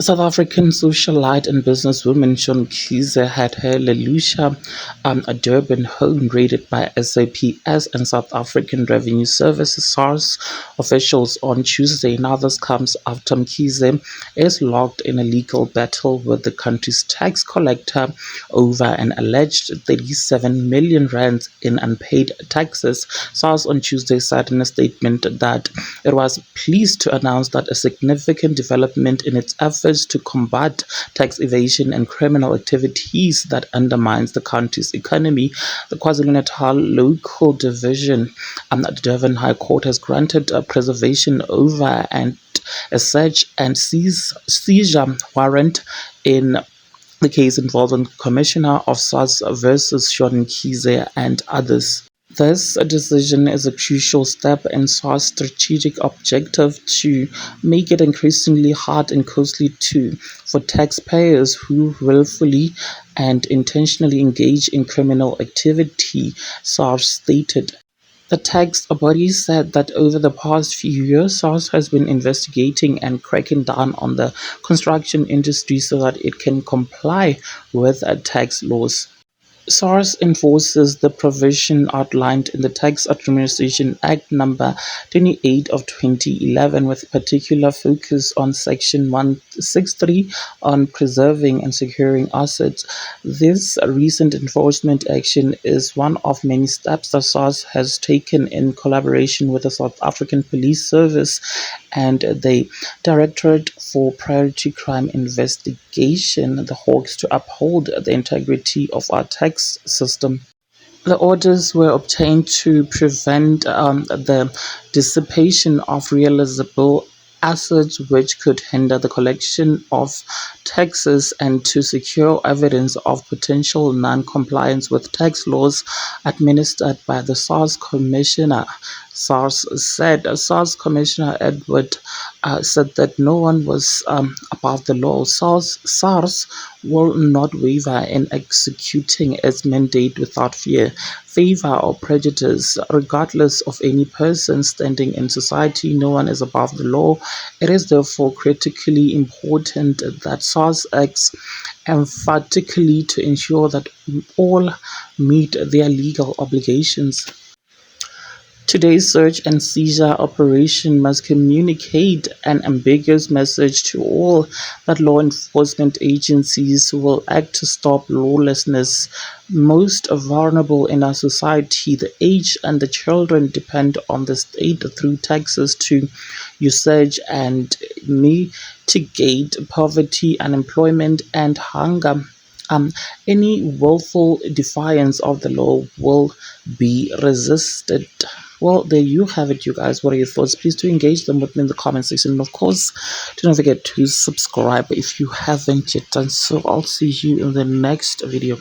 South African socialite and businesswoman Sean Kaiser had her Lelusha Durban home raided by SAPS and South African Revenue Service SARS officials on Tuesday. Now, this comes after Mkhize is locked in a legal battle with the country's tax collector over an alleged 37 million rands in unpaid taxes. SARS on Tuesday said in a statement that it was pleased to announce that a significant development in its efforts to combat tax evasion and criminal activities that undermines the country's economy. The KwaZulu-Natal local division at the Durban High Court has granted a preservation over and a search and seizure warrant in the case involving Commissioner of SARS versus Sean Kaiser and others. This decision is a crucial step in SARS' strategic objective to make it increasingly hard and costly for taxpayers who willfully and intentionally engage in criminal activity, SARS stated. The tax body said that over the past few years, SARS has been investigating and cracking down on the construction industry so that it can comply with tax laws. SARS enforces the provision outlined in the Tax Administration Act number 28 of 2011 with particular focus on Section 163 on preserving and securing assets. This recent enforcement action is one of many steps that SARS has taken in collaboration with the South African Police Service and the Directorate for Priority Crime Investigation, the Hawks, to uphold the integrity of our tax system. The orders were obtained to prevent the dissipation of realizable assets which could hinder the collection of taxes and to secure evidence of potential non-compliance with tax laws administered by the SARS Commissioner. SARS said SARS Commissioner Edward said that no one was above the law. SARS will not waver in executing its mandate without fear, favor, or prejudice, regardless of any person standing in society. No one is above the law. It is therefore critically important that SARS acts emphatically to ensure that all meet their legal obligations. Today's search and seizure operation must communicate an ambiguous message to all that law enforcement agencies will act to stop lawlessness. Most vulnerable in our society, the aged and the children, depend on the state through taxes to usage and mitigate poverty, unemployment, and hunger. Any willful defiance of the law will be resisted. Well, there you have it, you guys. What are your thoughts? Please do engage them with me in the comment section. And of course, do not forget to subscribe if you haven't yet done so. I'll see you in the next video.